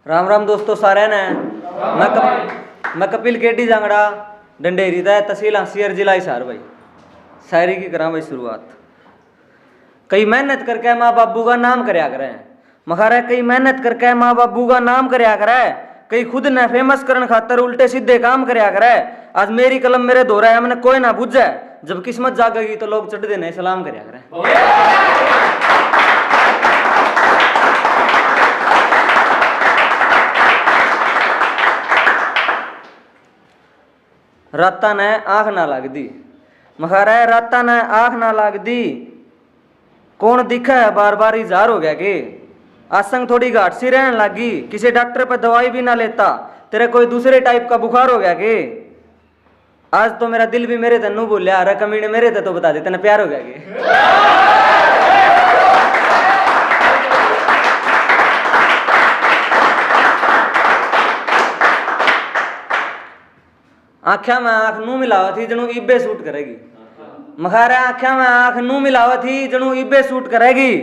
राम राम दोस्तों सारे ने। मैं कपिल केटी जांगड़ा डंडेरी दा तहसील हांसियर जिला हिसार भाई। शायरी की करा भाई शुरुआत। कई मेहनत करके माँ बाबू का नाम करया करे मखारा, कई मेहनत करके माँ बाबू का नाम करया करे, कई खुद ने फेमस करने खातर उल्टे सीधे काम करया करे। आज मेरी कलम मेरे दोहरा है हमने कोई ना बुझे, जब किस्मत जागेगी तो लोग चढ़ देने सलाम करया करे। राता ने आँख ना लगदी मखारा, राता ने आँख ना लगदी, कौन दिखा है बार बार इजहार हो गया कि आसंग थोड़ी घाट सी रहने लगी, किसी डॉक्टर पर दवाई भी ना लेता, तेरे कोई दूसरे टाइप का बुखार हो गया कि आज तो मेरा दिल भी मेरे तन्नू बोलिया, अरे कमीने मेरे थे तो बता दे तेने प्यार हो गया कि आख्या में आंख नू मिलावत थी जनू इब्बे सूट करेगी मखारा, आख्या में आंख नू मिलावत थी जनू इब्बे सूट करेगी।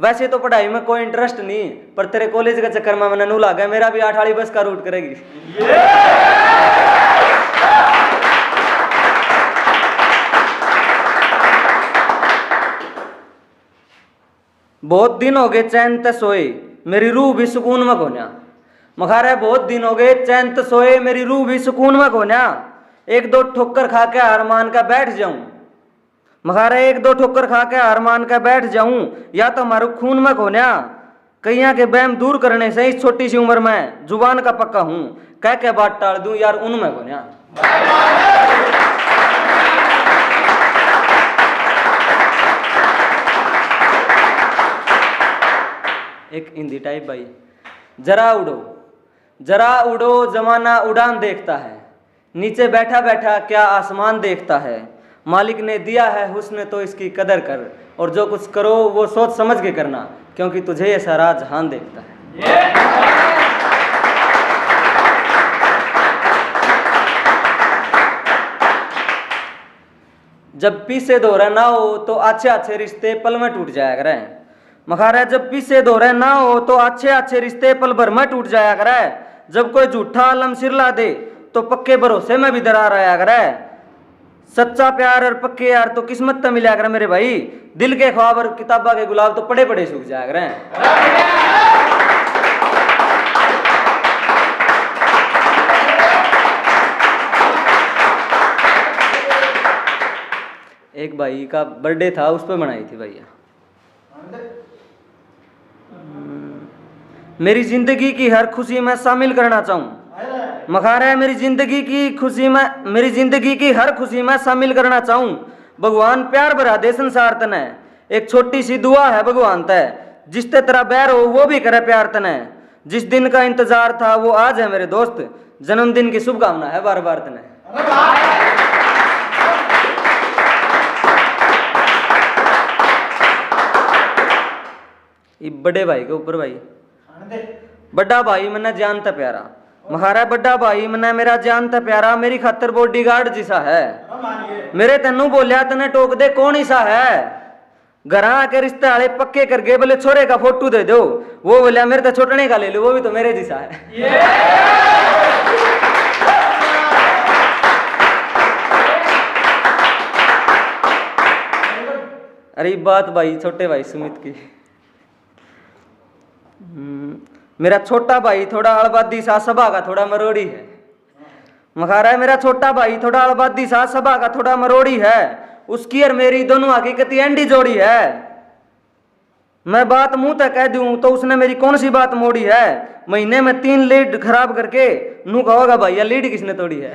वैसे तो पढ़ाई में कोई इंटरेस्ट नहीं, पर तेरे कॉलेज के चक्कर में मैंने नू लागा मेरा भी 8 वाली बस का रूट करेगी। बहुत दिन हो गए चैन ते सोए, मेरी रूह भी सुकून में कोन्या मखारा, बहुत दिन हो गए चैन ते सोए, मेरी रूह भी सुकून में कोन्या। एक दो ठोकर खा के हार मान के बैठ जाऊं मखारा, एक दो ठोकर खा के हार मान के बैठ जाऊं, या तो मारू खून में कोन्या। कईया के बैम दूर करने से इस छोटी सी उम्र में जुबान का पक्का हूं, कह के बात टाल दूं यार उनमें कोन्या। एक हिंदी टाइप भाई। जरा उड़ो जमाना उड़ान देखता है, नीचे बैठा बैठा क्या आसमान देखता है, मालिक ने दिया है हुस्न तो इसकी कदर कर, और जो कुछ करो वो सोच समझ के करना, क्योंकि तुझे ये सारा जहान देखता है। जब पीछे दोहरा ना हो तो अच्छे अच्छे रिश्ते पल में टूट जाया करे मखारा, जब पीछे दोहरे ना हो तो अच्छे अच्छे रिश्ते पल भर में टूट जाया करे। जब कोई झूठा आलम सिरला दे तो पक्के भरोसे में भी दरार आया करे। सच्चा प्यार और पक्के यार तो किस्मत तो मिला करे मेरे भाई, दिल के ख्वाब और किताबा के गुलाब तो पड़े पड़े सूख जाया करे। एक भाई का बर्थडे था, उस पर बनाई थी भैया। मेरी जिंदगी की हर खुशी में शामिल करना चाहूं मखारा, मेरी जिंदगी की खुशी में, मेरी जिंदगी की हर खुशी में शामिल करना चाहूं। भगवान प्यार भरा दे संसार तने, एक छोटी सी दुआ है भगवान तय, जिसते तेरा बैर हो वो भी करे प्यार तने। जिस दिन का इंतजार था वो आज है मेरे दोस्त, जन्मदिन की शुभकामना है बार बार तने। बड़े भाई के ऊपर भाई। बड़ा भाई मन्ना जानता प्यारा मखारा, बड़ा भाई मन्ना मेरा जानता प्यारा, मेरी खातर बॉडीगार्ड जिसा है। मेरे तेनू बोलिया तने टोक दे कौन सा है, घर आके रिश्ते वाले पक्के कर गए, बोले छोरे का फोटो दे दो, वो बोलिया मेरे तो छोटने का ले लो, वो भी तो मेरे जिसा है। अरे बात भाई छोटे भाई सुमित की। मेरा छोटा भाई थोड़ा अड़बादी सा सभा का थोड़ा मरोड़ी है मखारा, मेरा छोटा भाई थोड़ा अड़बादी सा सभा का थोड़ा मरोड़ी है, उसकी और मेरी दोनों हकीकती एंडी जोड़ी है। मैं बात मुंह तक कह दूं तो उसने मेरी कौन सी बात मोड़ी है, महीने में 3 लीड खराब करके नू कहोगा भैया लीड किसने तोड़ी है।